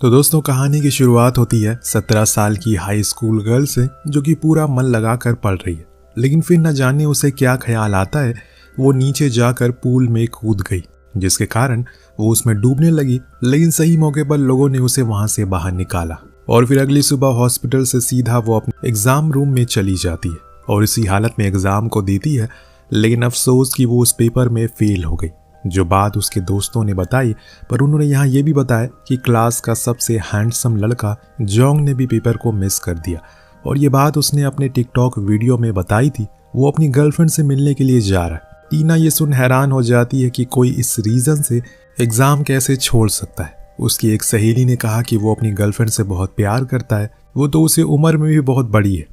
तो दोस्तों, कहानी की शुरुआत होती है 17 साल की हाई स्कूल गर्ल से, जो कि पूरा मन लगाकर पढ़ रही है। लेकिन फिर न जाने उसे क्या ख्याल आता है, वो नीचे जाकर पूल में कूद गई, जिसके कारण वो उसमें डूबने लगी। लेकिन सही मौके पर लोगों ने उसे वहां से बाहर निकाला और फिर अगली सुबह हॉस्पिटल से सीधा वो अपने एग्जाम रूम में चली जाती है और इसी हालत में एग्जाम को देती है। लेकिन अफसोस कि वो उस पेपर में फेल हो गई, जो बात उसके दोस्तों ने बताई। पर उन्होंने यहाँ ये भी बताया कि क्लास का सबसे हैंडसम लड़का जोंग ने भी पेपर को मिस कर दिया और ये बात उसने अपने टिकटॉक वीडियो में बताई थी। वो अपनी गर्लफ्रेंड से मिलने के लिए जा रहा है। टीना ये सुन हैरान हो जाती है कि कोई इस रीजन से एग्जाम कैसे छोड़ सकता है। उसकी एक सहेली ने कहा कि वो अपनी गर्लफ्रेंड से बहुत प्यार करता है, वो तो उसे उम्र में भी बहुत बड़ी है।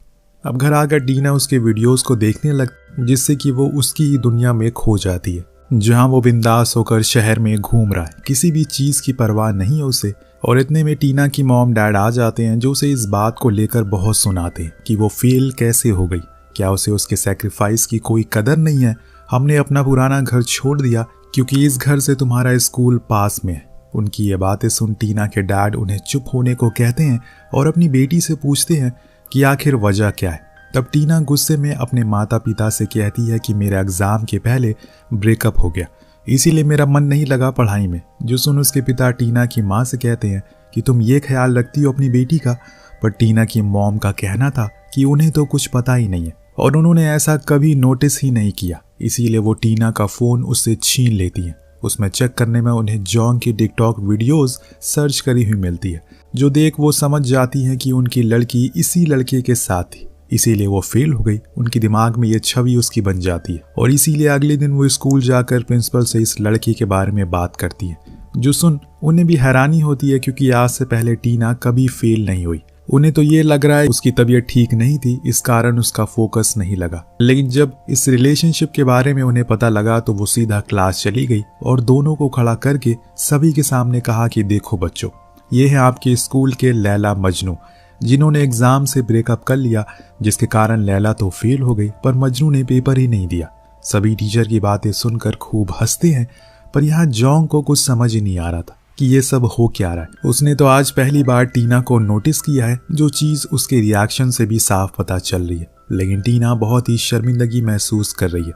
अब घर आकर टीना उसके वीडियोस को देखने लग, जिससे कि वो उसकी ही दुनिया में खो जाती है, जहां वो बिंदास होकर शहर में घूम रहा है। किसी भी चीज की परवाह नहीं है उसे। और इतने में टीना की मॉम डैड आ जाते हैं, जो उसे इस बात को लेकर बहुत सुनाते हैं कि वो फेल कैसे हो गई, क्या उसे उसके सैक्रिफाइस की कोई कदर नहीं है। हमने अपना पुराना घर छोड़ दिया क्योंकि इस घर से तुम्हारा स्कूल पास में है। उनकी ये बातें सुन टीना के डैड उन्हें चुप होने को कहते हैं और अपनी बेटी से पूछते हैं कि आखिर वजह क्या है। तब टीना गुस्से में अपने माता पिता से कहती है कि मेरा एग्जाम के पहले ब्रेकअप हो गया, इसीलिए मेरा मन नहीं लगा पढ़ाई में। जो सुन उसके पिता टीना की माँ से कहते हैं कि तुम ये ख्याल रखती हो अपनी बेटी का। पर टीना की मॉम का कहना था कि उन्हें तो कुछ पता ही नहीं है और उन्होंने ऐसा कभी नोटिस ही नहीं किया। इसीलिए वो टीना का फोन उससे छीन लेती है। उसमें चेक करने में उन्हें जोंग की टिकटॉक वीडियोस सर्च करी हुई मिलती है, जो देख वो समझ जाती है कि उनकी लड़की इसी लड़के के साथ थी, इसीलिए वो फेल हो गई। उनके दिमाग में ये छवि उसकी बन जाती है और इसीलिए अगले दिन वो स्कूल जाकर प्रिंसिपल से इस लड़के के बारे में बात करती है। जो सुन उन्हें भी हैरानी होती है, क्योंकि आज से पहले टीना कभी फेल नहीं हुई। उन्हें तो ये लग रहा है उसकी तबीयत ठीक नहीं थी, इस कारण उसका फोकस नहीं लगा। लेकिन जब इस रिलेशनशिप के बारे में उन्हें पता लगा तो वो सीधा क्लास चली गई और दोनों को खड़ा करके सभी के सामने कहा कि देखो बच्चों, ये है आपके स्कूल के लैला मजनू, जिन्होंने एग्जाम से ब्रेकअप कर लिया, जिसके कारण लैला तो फेल हो गई पर मजनू ने पेपर ही नहीं दिया। सभी टीचर की बातें सुनकर खूब हंसते हैं, पर यहाँ जोंग को कुछ समझ ही नहीं आ रहा था कि ये सब हो क्या रहा है। उसने तो आज पहली बार टीना को नोटिस किया है, जो चीज उसके रिएक्शन से भी साफ पता चल रही है। लेकिन टीना बहुत ही शर्मिंदगी महसूस कर रही है।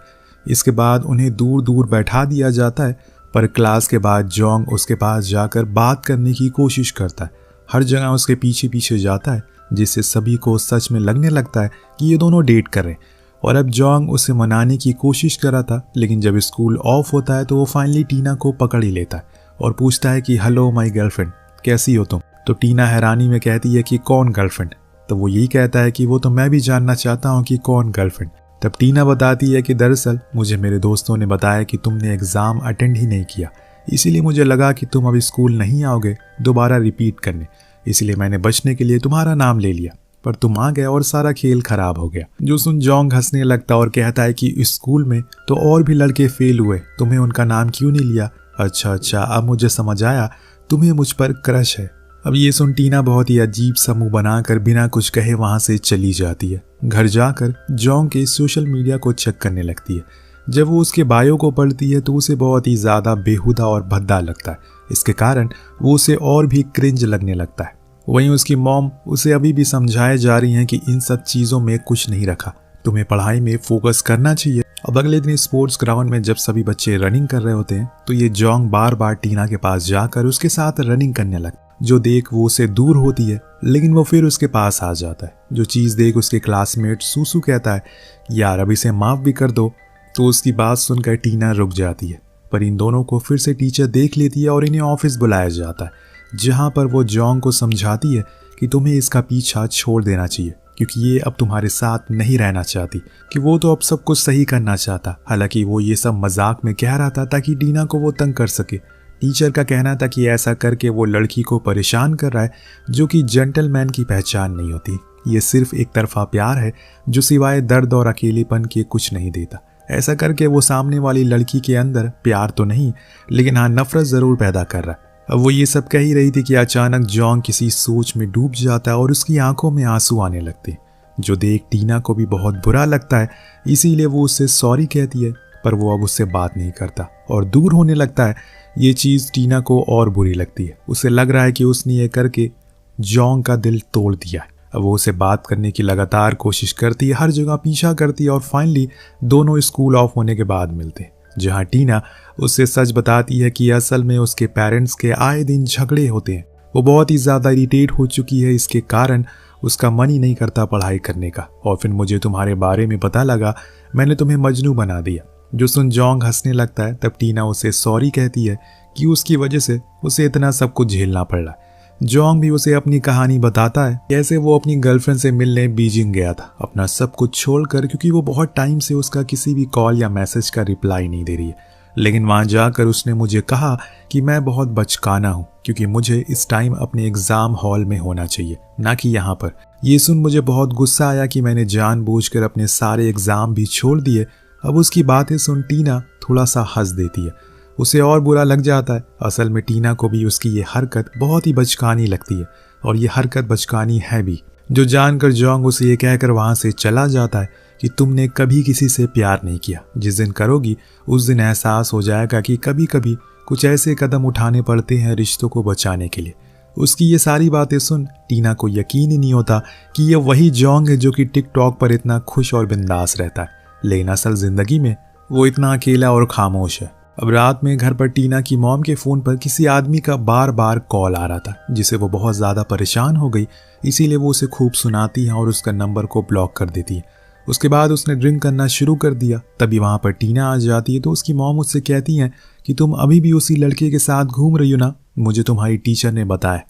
इसके बाद उन्हें दूर दूर बैठा दिया जाता है, पर क्लास के बाद जोंग उसके पास जाकर बात करने की कोशिश करता है। हर जगह उसके पीछे पीछे जाता है, जिससे सभी को सच में लगने लगता है कि ये दोनों डेट कर रहे हैं। और अब जोंग उसे मनाने की कोशिश कर रहा था, लेकिन जब स्कूल ऑफ होता है तो वो फाइनली टीना को पकड़ ही लेता है और पूछता है कि हेलो माय गर्लफ्रेंड, कैसी हो तुम। तो टीना हैरानी में कहती है कि कौन गर्लफ्रेंड। तो वो यही कहता है कि वो तो मैं भी जानना चाहता हूँ कि कौन गर्लफ्रेंड। तब टीना बताती है कि दरअसल मुझे मेरे दोस्तों ने बताया कि तुमने एग्जाम अटेंड ही नहीं किया, इसीलिए मुझे लगा कि तुम अभी स्कूल नहीं आओगे दोबारा रिपीट करने, इसलिए मैंने बचने के लिए तुम्हारा नाम ले लिया, पर तुम आ गए और सारा खेल खराब हो गया। जो सुन जोंग हंसने लगता और कहता है कि इस स्कूल में तो और भी लड़के फेल हुए, तुम्हें उनका नाम क्यों नहीं लिया। अच्छा, अब मुझे समझ आया, तुम्हें मुझ पर क्रश है। अब ये सुन टीना बहुत ही अजीब सा मुंह बनाकर बिना कुछ कहे वहां से चली जाती है। घर जाकर जोंग के सोशल मीडिया को चेक करने लगती है। जब वो उसके बायो को पढ़ती है तो उसे बहुत ही ज्यादा बेहुदा और भद्दा लगता है। इसके कारण वो उसे और भी क्रिंज लगने लगता है। वहीं उसकी मॉम उसे अभी भी समझाए जा रही हैं कि इन सब चीजों में कुछ नहीं रखा, तुम्हें पढ़ाई में फोकस करना चाहिए। अब अगले दिन स्पोर्ट्स ग्राउंड में जब सभी बच्चे रनिंग कर रहे होते हैं तो ये जोंग बार बार टीना के पास जाकर उसके साथ रनिंग करने लगता, जो देख वो उसे दूर होती है, लेकिन वो फिर उसके पास आ जाता है। जो चीज देख उसके क्लासमेट सूसू कहता है यार अब इसे माफ भी कर दो। तो उसकी बात सुनकर टीना रुक जाती है, पर इन दोनों को फिर से टीचर देख लेती है और इन्हें ऑफिस बुलाया जाता है, जहां पर वो जोंग को समझाती है कि तुम्हें इसका पीछा छोड़ देना चाहिए, क्योंकि ये अब तुम्हारे साथ नहीं रहना चाहती, कि वो तो अब सब कुछ सही करना चाहता। हालांकि वो ये सब मजाक में कह रहा था ताकि टीना को वो तंग कर सके। टीचर का कहना था कि ऐसा करके वो लड़की को परेशान कर रहा है, जो कि जेंटलमैन की पहचान नहीं होती। ये सिर्फ एक तरफा प्यार है जो सिवाय दर्द और अकेलेपन के कुछ नहीं देता। ऐसा करके वो सामने वाली लड़की के अंदर प्यार तो नहीं, लेकिन हाँ नफरत जरूर पैदा कर रहा है। अब वो ये सब कह ही रही थी कि अचानक जोंग किसी सोच में डूब जाता है और उसकी आंखों में आंसू आने लगते हैं, जो देख टीना को भी बहुत बुरा लगता है। इसीलिए वो उससे सॉरी कहती है, पर वो अब उससे बात नहीं करता और दूर होने लगता है। ये चीज़ टीना को और बुरी लगती है। उसे लग रहा है कि उसने ये करके जोंग का दिल तोड़ दिया है। अब वो उसे बात करने की लगातार कोशिश करती है, हर जगह पीछा करती है और फाइनली दोनों स्कूल ऑफ होने के बाद मिलते हैं, जहाँ टीना उससे सच बताती है कि असल में उसके पेरेंट्स के आए दिन झगड़े होते हैं। वो बहुत ही ज़्यादा इरिटेट हो चुकी है, इसके कारण उसका मन ही नहीं करता पढ़ाई करने का। और फिर मुझे तुम्हारे बारे में पता लगा, मैंने तुम्हें मजनू बना दिया। जो सुन जोंग हंसने लगता है। तब टीना उसे सॉरी कहती है कि उसकी वजह से उसे इतना सब कुछ झेलना पड़ रहा है। जोंग भी उसे अपनी कहानी बताता है, कैसे वो अपनी गर्लफ्रेंड से मिलने बीजिंग गया था अपना सब कुछ छोड़कर, क्योंकि वो बहुत टाइम से उसका किसी भी कॉल या मैसेज का रिप्लाई नहीं दे रही है। लेकिन वहां जाकर उसने मुझे कहा कि मैं बहुत बचकाना हूँ, क्योंकि मुझे इस टाइम अपने एग्जाम हॉल में होना चाहिए, ना कि यहाँ पर। ये सुन मुझे बहुत गुस्सा आया कि मैंने जानबूझकर अपने सारे एग्जाम भी छोड़ दिए। अब उसकी बातें सुन टीना थोड़ा सा हंस देती है। उसे और बुरा लग जाता है। असल में टीना को भी उसकी ये हरकत बहुत ही बचकानी लगती है, और ये हरकत बचकानी है भी। जो जानकर जोंग उसे ये कहकर वहां से चला जाता है कि तुमने कभी किसी से प्यार नहीं किया, जिस दिन करोगी उस दिन एहसास हो जाएगा कि कभी कभी कुछ ऐसे कदम उठाने पड़ते हैं रिश्तों को बचाने के लिए। उसकी ये सारी बातें सुन टीना को यकीन ही नहीं होता कि ये वही जोंग है जो कि टिकटॉक पर इतना खुश और बिंदास रहता है, लेकिन असल जिंदगी में वो इतना अकेला और खामोश है। अब रात में घर पर टीना की मॉम के फ़ोन पर किसी आदमी का बार बार कॉल आ रहा था, जिससे वो बहुत ज़्यादा परेशान हो गई। इसीलिए वो उसे खूब सुनाती है और उसका नंबर को ब्लॉक कर देती है। उसके बाद उसने ड्रिंक करना शुरू कर दिया। तभी वहाँ पर टीना आ जाती है, तो उसकी मॉम उससे कहती हैं कि तुम अभी भी उसी लड़के के साथ घूम रही हो ना, मुझे तुम्हारी टीचर ने बताया।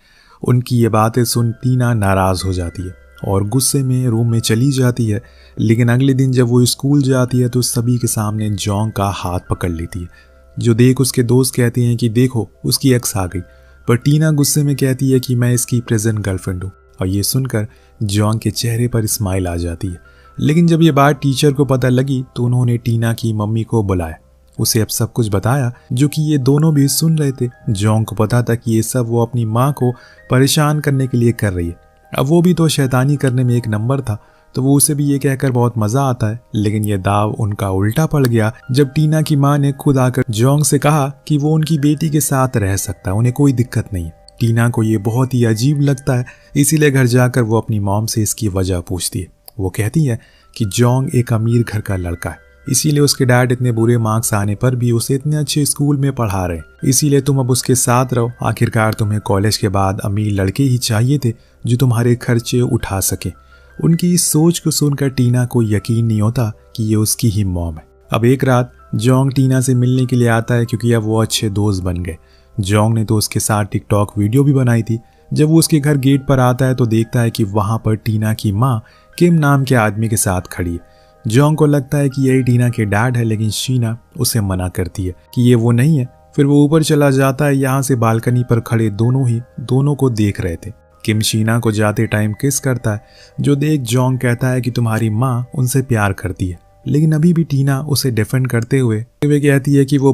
उनकी ये बातें सुन टीना नाराज़ हो जाती है और गुस्से में रूम में चली जाती है। लेकिन अगले दिन जब वो स्कूल जाती है तो सभी के सामने जोंग का हाथ पकड़ लेती है, जो देख उसके दोस्त कहते हैं कि देखो उसकी एक्स आ गई। पर टीना गुस्से में कहती है कि मैं इसकी प्रेजेंट गर्लफ्रेंड हूँ, और ये सुनकर जोंग के चेहरे पर स्माइल आ जाती है। लेकिन जब ये बात टीचर को पता लगी तो उन्होंने टीना की मम्मी को बुलाया, उसे अब सब कुछ बताया, जो कि ये दोनों भी सुन रहे थे। जोंग को पता था कि ये सब वो अपनी माँ को परेशान करने के लिए कर रही है। अब वो भी तो शैतानी करने में एक नंबर था, तो वो उसे भी ये कहकर बहुत मजा आता है। लेकिन ये दाव उनका उल्टा पड़ गया जब टीना की माँ ने खुद आकर जोंग से कहा कि वो उनकी बेटी के साथ रह सकता है, उन्हें कोई दिक्कत नहीं है। टीना को ये बहुत ही अजीब लगता है, इसीलिए घर जाकर वो अपनी मॉम से इसकी वजह पूछती है। वो कहती है कि जोंग एक अमीर घर का लड़का है, इसीलिए उसके डैड इतने बुरे मार्क्स आने पर भी उसे इतने अच्छे स्कूल में पढ़ा रहे, इसीलिए तुम अब उसके साथ रहो। आखिरकार तुम्हें कॉलेज के बाद अमीर लड़के ही चाहिए थे जो तुम्हारे खर्चे उठा सके। उनकी इस सोच को सुनकर टीना को यकीन नहीं होता कि ये उसकी ही मॉम है। अब एक रात जोंग टीना से मिलने के लिए आता है, क्योंकि अब वो अच्छे दोस्त बन गए। जोंग ने तो उसके साथ टिकटॉक वीडियो भी बनाई थी। जब वो उसके घर गेट पर आता है तो देखता है कि वहां पर टीना की माँ किम नाम के आदमी के साथ खड़ी है। जोंग को लगता है कि यही टीना के डैड है, लेकिन शीना उसे मना करती है कि ये वो नहीं है। फिर वो ऊपर चला जाता है। यहाँ से बालकनी पर खड़े दोनों को देख रहे थे। किम शीना को जाते टाइम किस करता है, जो देख जोंग कहता है कि तुम्हारी माँ उनसे प्यार करती है। लेकिन अभी भी टीना उसे डिफेंड करते हुए कहती है कि वो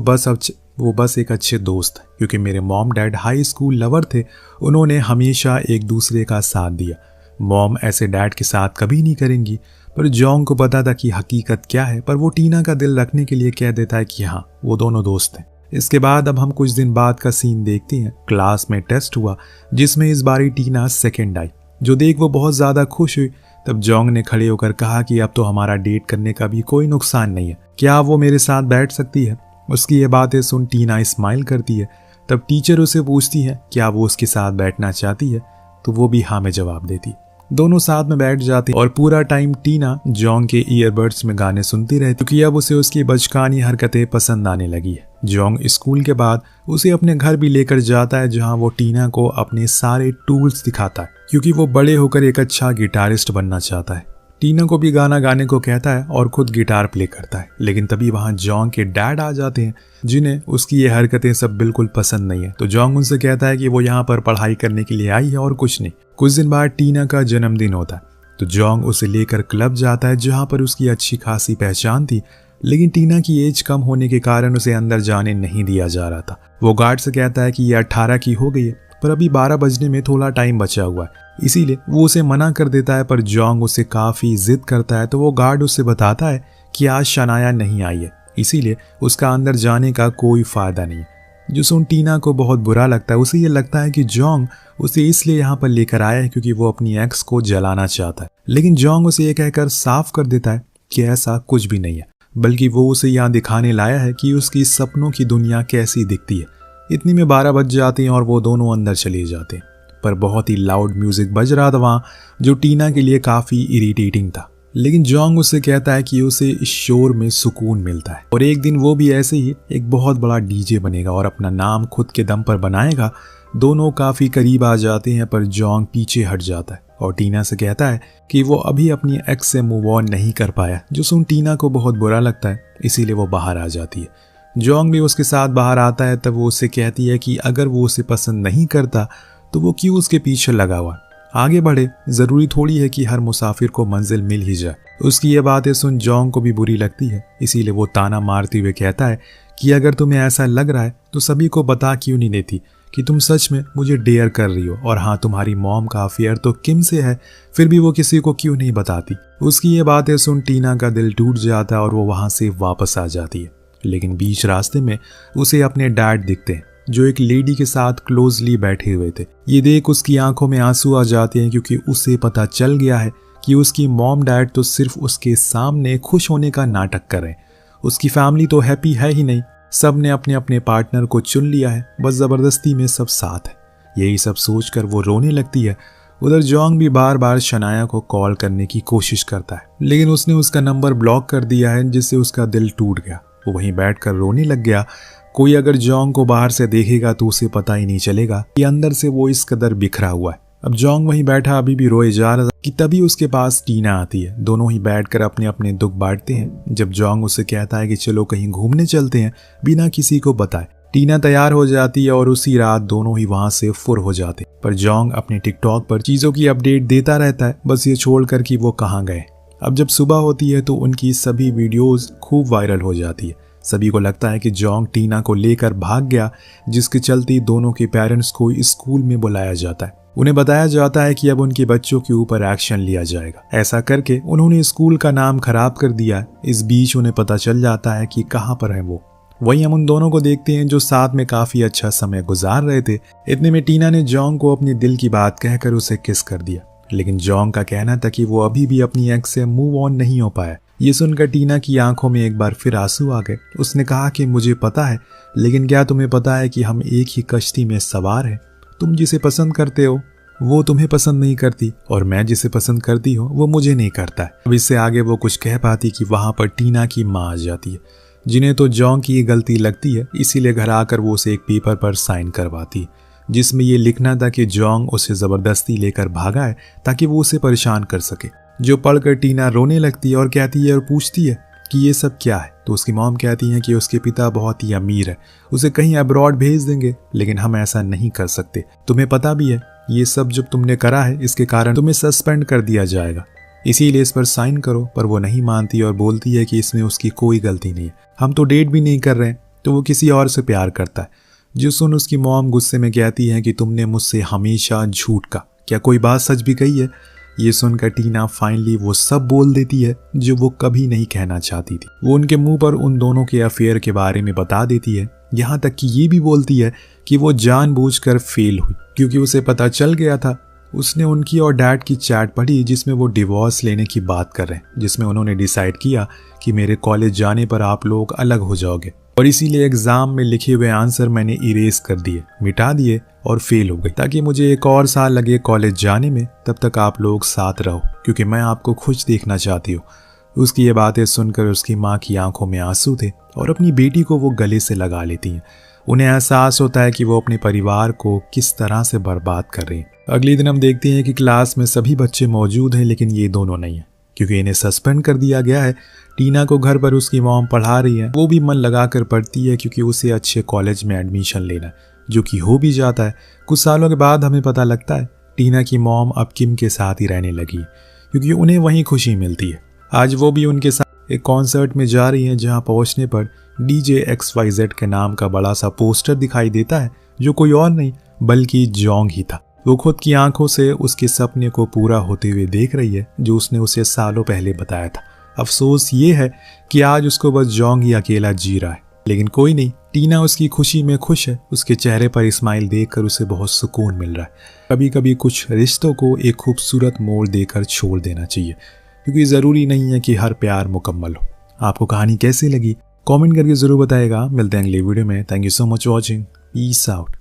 बस एक अच्छे दोस्त है, क्योंकि मेरे mom dad high school lover थे, उन्होंने हमेशा एक दूसरे का साथ दिया। मॉम ऐसे डैड के साथ कभी नहीं करेंगी। पर जोंग को पता था कि हकीकत क्या है, पर वो टीना का दिल रखने के लिए कह देता है कि हाँ वो दोनों दोस्त हैं। इसके बाद अब हम कुछ दिन बाद का सीन देखते हैं। क्लास में टेस्ट हुआ, जिसमें इस बारी टीना सेकंड आई, जो देख वो बहुत ज़्यादा खुश हुई। तब जोंग ने खड़े होकर कहा कि अब तो हमारा डेट करने का भी कोई नुकसान नहीं है, क्या वो मेरे साथ बैठ सकती है। उसकी ये बातें सुन टीना स्माइल करती है। तब टीचर उसे पूछती है क्या वो उसके साथ बैठना चाहती है, तो वो भी हाँ में जवाब देती। दोनों साथ में बैठ जाते और पूरा टाइम टीना जोंग के ईयरबड्स में गाने सुनती रहती, क्योंकि अब उसे उसकी बचकानी हरकतें पसंद आने लगी है। जोंग स्कूल के बाद उसे अपने घर भी लेकर जाता है, जहां वो टीना को अपने सारे टूल्स दिखाता है, क्योंकि वो बड़े होकर एक अच्छा गिटारिस्ट बनना चाहता है। टीना को भी गाना गाने को कहता है और खुद गिटार प्ले करता है। लेकिन तभी वहां जोंग के डैड आ जाते हैं, जिन्हें उसकी ये हरकतें सब बिल्कुल पसंद नहीं है। तो जोंग उनसे कहता है कि वो यहाँ पर पढ़ाई करने के लिए आई है और कुछ नहीं। कुछ दिन बाद टीना का जन्मदिन होता है, तो जोंग उसे लेकर क्लब जाता है, जहाँ पर उसकी अच्छी खासी पहचान थी। लेकिन टीना की एज कम होने के कारण उसे अंदर जाने नहीं दिया जा रहा था। वो गार्ड से कहता है कि ये 18 की हो गई है, पर अभी 12 बजने में थोड़ा टाइम बचा हुआ है, इसीलिए वो उसे मना कर देता है। पर जोंग उसे काफ़ी जिद करता है, तो वो गार्ड उसे बताता है कि आज शनाया नहीं आई है, इसीलिए उसका अंदर जाने का कोई फ़ायदा नहीं है। जो सुन टीना को बहुत बुरा लगता है। उसे ये लगता है कि जोंग उसे इसलिए यहाँ पर लेकर आया है क्योंकि वो अपनी एक्स को जलाना चाहता है, लेकिन जोंग उसे ये कहकर साफ कर देता है कि ऐसा कुछ भी नहीं है, बल्कि वो उसे यहाँ दिखाने लाया है कि उसकी सपनों की दुनिया कैसी दिखती है। इतनी में 12 बज जाते हैं और वो दोनों अंदर चले जाते हैं, पर बहुत ही लाउड म्यूजिक बज रहा था वहाँ, जो टीना के लिए काफ़ी इरिटेटिंग था। लेकिन जोंग उससे कहता है कि उसे इस शोर में सुकून मिलता है और एक दिन वो भी ऐसे ही एक बहुत बड़ा डीजे बनेगा और अपना नाम खुद के दम पर बनाएगा। दोनों काफ़ी करीब आ जाते हैं, पर जोंग पीछे हट जाता है और टीना से कहता है कि वो अभी अपनी एक्स से मूव ऑन नहीं कर पाया, जो सुन टीना को बहुत बुरा लगता है, इसीलिए वो बाहर आ जाती है। जोंग भी उसके साथ बाहर आता है, तब वो उससे कहती है कि अगर वो उसे पसंद नहीं करता तो वो क्यों उसके पीछे लगा हुआ, आगे बढ़े, ज़रूरी थोड़ी है कि हर मुसाफिर को मंजिल मिल ही जाए। उसकी ये बातें सुन जोंग को भी बुरी लगती है, इसीलिए वो ताना मारते हुए कहता है कि अगर तुम्हें ऐसा लग रहा है तो सभी को बता क्यों नहीं देती कि तुम सच में मुझे डेयर कर रही हो, और हाँ, तुम्हारी मॉम का अफेयर तो किम से है, फिर भी वो किसी को क्यों नहीं बताती। उसकी ये बातें सुन टीना का दिल टूट जाता है और वो वहाँ से वापस आ जाती है। लेकिन बीच रास्ते में उसे अपने डैड दिखते हैं, जो एक लेडी के साथ क्लोजली बैठे हुए थे। ये देख उसकी आंखों में आंसू आ जाते हैं, क्योंकि उसे पता चल गया है कि उसकी मॉम डैड तो सिर्फ उसके सामने खुश होने का नाटक कर रहे हैं। उसकी फैमिली तो हैप्पी है ही नहीं, सब ने अपने अपने पार्टनर को चुन लिया है, बस ज़बरदस्ती में सब साथ है। यही सब सोचकर वो रोने लगती है। उधर जोंग भी बार बार शनाया को कॉल करने की कोशिश करता है, लेकिन उसने उसका नंबर ब्लॉक कर दिया है, जिससे उसका दिल टूट गया। वो वहीं बैठकर रोने लग गया। कोई अगर जोंग को बाहर से देखेगा तो उसे पता ही नहीं चलेगा कि अंदर से वो इस कदर बिखरा हुआ है। अब जोंग वहीं बैठा अभी भी रोए जा रहा था कि तभी उसके पास टीना आती है। दोनों ही बैठकर अपने अपने दुख बांटते हैं। जब जोंग उसे कहता है कि चलो कहीं घूमने चलते हैं बिना किसी को बताए, टीना तैयार हो जाती है और उसी रात दोनों ही वहां से फुर हो जाते। पर जोंग अपने टिकटॉक पर चीजों की अपडेट देता रहता है, बस ये छोड़कर कि वो कहाँ गए। अब जब सुबह होती है तो उनकी सभी वीडियोस खूब वायरल हो जाती है। सभी को लगता है कि जोंग टीना को लेकर भाग गया, जिसके चलते दोनों के पेरेंट्स को स्कूल में बुलाया जाता है। उन्हें बताया जाता है कि अब उनके बच्चों के ऊपर एक्शन लिया जाएगा। ऐसा करके उन्होंने स्कूल का नाम खराब कर दिया। इस बीच उन्हें पता चल जाता है कि कहाँ पर है वो। वहीं हम उन दोनों को देखते हैं जो साथ में काफी अच्छा समय गुजार रहे थे। इतने में टीना ने जोंग को अपने दिल की बात कहकर उसे किस कर दिया, लेकिन जोंग का कहना था कि वो अभी भी अपनी एक्स से मूव ऑन नहीं हो पाया। ये सुनकर टीना की आंखों में एक बार फिर आंसू आ गए। उसने कहा कि मुझे पता है, लेकिन क्या तुम्हें पता है कि हम एक ही कश्ती में सवार हैं? तुम जिसे पसंद करते हो वो तुम्हें पसंद नहीं करती, और मैं जिसे पसंद करती हूँ वो मुझे नहीं करता है। अब इससे आगे वो कुछ कह पाती कि वहां पर टीना की माँ आ जाती है, जिन्हें तो जोंग की ये गलती लगती है। इसीलिए घर आकर वो उसे एक पेपर पर साइन करवाती है, जिसमें ये लिखना था कि जोंग उसे जबरदस्ती लेकर भागा है ताकि वो उसे परेशान कर सके। जो पढ़कर टीना रोने लगती है और कहती है और पूछती है कि ये सब क्या है। तो उसकी मॉम कहती है कि उसके पिता बहुत ही अमीर है, उसे कहीं अब्रॉड भेज देंगे, लेकिन हम ऐसा नहीं कर सकते। तुम्हें पता भी है ये सब जब तुमने करा है इसके कारण तुम्हें सस्पेंड कर दिया जाएगा, इसीलिए इस पर साइन करो। पर वो नहीं मानती और बोलती है कि इसमें उसकी कोई गलती नहीं है, हम तो डेट भी नहीं कर रहे हैं, तो वो किसी और से प्यार करता है। जो सुन उसकी मॉम गुस्से में कहती है कि तुमने मुझसे हमेशा झूठ कहा, क्या कोई बात सच भी कही है? ये सुनकर टीना फाइनली वो सब बोल देती है जो वो कभी नहीं कहना चाहती थी। वो उनके मुंह पर उन दोनों के अफेयर के बारे में बता देती है, यहाँ तक कि ये भी बोलती है कि वो जानबूझकर फेल हुई, क्योंकि उसे पता चल गया था। उसने उनकी और डैड की चैट पढ़ी जिसमें वो डिवोर्स लेने की बात कर रहे हैं, जिसमें उन्होंने डिसाइड किया कि मेरे कॉलेज जाने पर आप लोग अलग हो जाओगे, और इसीलिए एग्जाम में लिखे हुए आंसर मैंने इरेज कर दिए, मिटा दिए और फेल हो गई, ताकि मुझे एक और साल लगे कॉलेज जाने में, तब तक आप लोग साथ रहो, क्योंकि मैं आपको खुश देखना चाहती हूँ। उसकी ये बातें सुनकर उसकी माँ की आंखों में आंसू थे और अपनी बेटी को वो गले से लगा लेती हैं। उन्हें एहसास होता है कि वो अपने परिवार को किस तरह से बर्बाद कर रही हैं। अगले दिन हम देखते हैं कि क्लास में सभी बच्चे मौजूद हैं, लेकिन ये दोनों नहीं है, क्योंकि इन्हें सस्पेंड कर दिया गया है। टीना को घर पर उसकी मॉम पढ़ा रही है, वो भी मन लगा कर पढ़ती है क्योंकि उसे अच्छे कॉलेज में एडमिशन लेना है, जो कि हो भी जाता है। कुछ सालों के बाद हमें पता लगता है टीना की मॉम अब किम के साथ ही रहने लगी है, क्योंकि उन्हें वहीं खुशी मिलती है। आज वो भी उनके साथ एक कॉन्सर्ट में जा रही हैं, जहां पहुंचने पर DJ XYZ के नाम का बड़ा सा पोस्टर दिखाई देता है, जो कोई और नहीं बल्कि जोंग ही था। वो खुद की आंखों से उसके सपने को पूरा होते हुए देख रही है, जो उसने उसे सालों पहले बताया था। अफसोस ये है कि आज उसको बस जोंग ही अकेला जी रहा है, लेकिन कोई नहीं, टीना उसकी खुशी में खुश है, उसके चेहरे पर स्माइल देखकर उसे बहुत सुकून मिल रहा है। कभी कभी कुछ रिश्तों को एक खूबसूरत मोड़ देकर छोड़ देना चाहिए, क्योंकि ज़रूरी नहीं है कि हर प्यार मुकम्मल हो। आपको कहानी कैसी लगी कमेंट करके ज़रूर बताएगा। मिलते हैं अगली वीडियो में। Thank you so much watching. Peace out.